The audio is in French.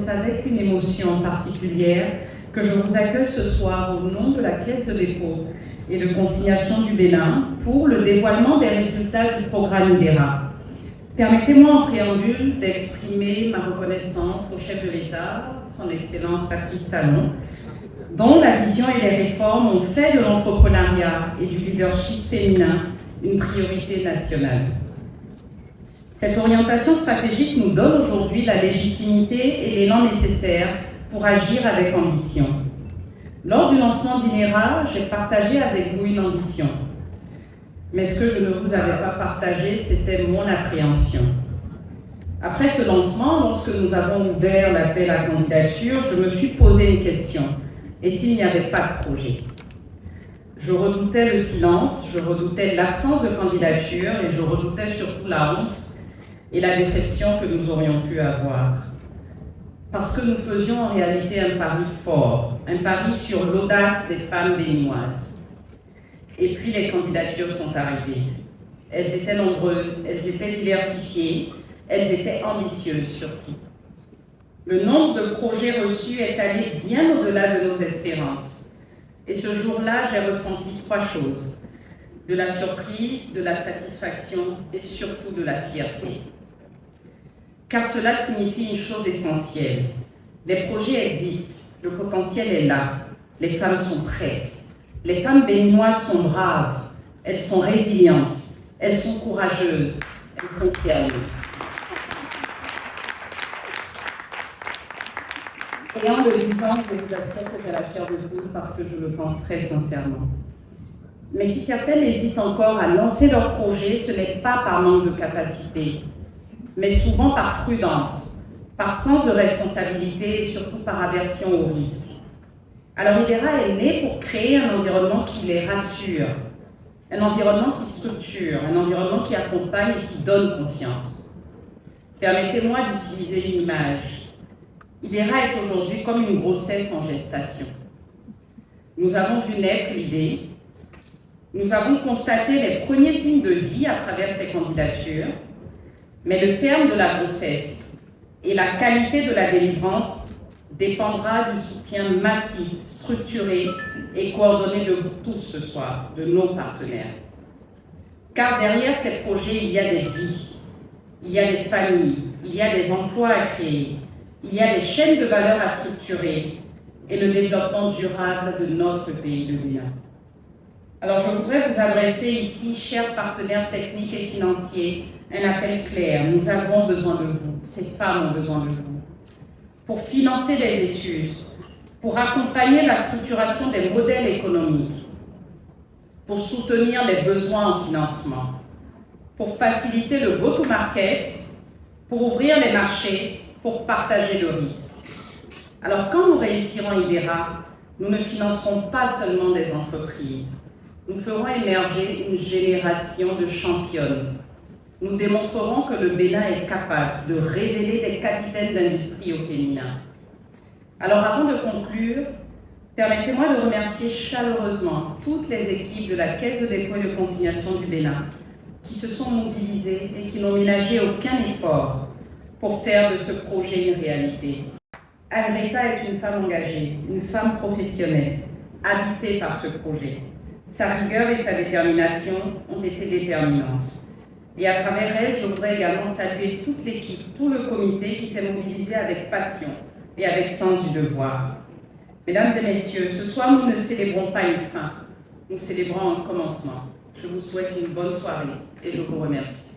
C'est avec une émotion particulière que je vous accueille ce soir au nom de la Caisse de dépôt et de consignation du Bénin pour le dévoilement des résultats du programme IDERA. Permettez-moi en préambule d'exprimer ma reconnaissance au chef de l'État, son Excellence Patrice Talon, dont la vision et les réformes ont fait de l'entrepreneuriat et du leadership féminin une priorité nationale. Cette orientation stratégique nous donne aujourd'hui la légitimité et l'élan nécessaire pour agir avec ambition. Lors du lancement d'INERA, j'ai partagé avec vous une ambition. Mais ce que je ne vous avais pas partagé, c'était mon appréhension. Après ce lancement, lorsque nous avons ouvert l'appel à candidature, je me suis posé une question. Et s'il n'y avait pas de projet? Je redoutais le silence, je redoutais l'absence de candidature et je redoutais surtout la honte et la déception que nous aurions pu avoir. Parce que nous faisions en réalité un pari fort, un pari sur l'audace des femmes béninoises. Et puis les candidatures sont arrivées. Elles étaient nombreuses, elles étaient diversifiées, elles étaient ambitieuses surtout. Le nombre de projets reçus est allé bien au-delà de nos espérances. Et ce jour-là, j'ai ressenti trois choses. De la surprise, de la satisfaction et surtout de la fierté. Car cela signifie une chose essentielle. Les projets existent, le potentiel est là, les femmes sont prêtes. Les femmes béninoises sont braves, elles sont résilientes, elles sont courageuses, elles sont sérieuses. Et en le disant, je vous assure que j'ai la chair de poule parce que je le pense très sincèrement. Mais si certaines hésitent encore à lancer leur projet, ce n'est pas par manque de capacité, mais souvent par prudence, par sens de responsabilité et surtout par aversion au risque. Alors IDERA est né pour créer un environnement qui les rassure, un environnement qui structure, un environnement qui accompagne et qui donne confiance. Permettez-moi d'utiliser une image. IDERA est aujourd'hui comme une grossesse en gestation. Nous avons vu naître l'idée, nous avons constaté les premiers signes de vie à travers ces candidatures, mais le terme de la grossesse et la qualité de la délivrance dépendra du soutien massif, structuré et coordonné de vous tous ce soir, de nos partenaires. Car derrière ces projets, il y a des vies, il y a des familles, il y a des emplois à créer, il y a des chaînes de valeur à structurer et le développement durable de notre pays, le Bénin. Alors je voudrais vous adresser ici, chers partenaires techniques et financiers, un appel clair. Nous avons besoin de vous, ces femmes ont besoin de vous, pour financer les études, pour accompagner la structuration des modèles économiques, pour soutenir les besoins en financement, pour faciliter le go-to-market, pour ouvrir les marchés, pour partager le risque. Alors quand nous réussirons IDERA, nous ne financerons pas seulement des entreprises, nous ferons émerger une génération de championnes. Nous démontrerons que le Bénin est capable de révéler des capitaines d'industrie au féminin. Alors avant de conclure, permettez-moi de remercier chaleureusement toutes les équipes de la Caisse de dépôt et de consignation du Bénin qui se sont mobilisées et qui n'ont ménagé aucun effort pour faire de ce projet une réalité. Alreta est une femme engagée, une femme professionnelle, habitée par ce projet. Sa rigueur et sa détermination ont été déterminantes. Et à travers elle, je voudrais également saluer toute l'équipe, tout le comité qui s'est mobilisé avec passion et avec sens du devoir. Mesdames et messieurs, ce soir, nous ne célébrons pas une fin, nous célébrons un commencement. Je vous souhaite une bonne soirée et je vous remercie.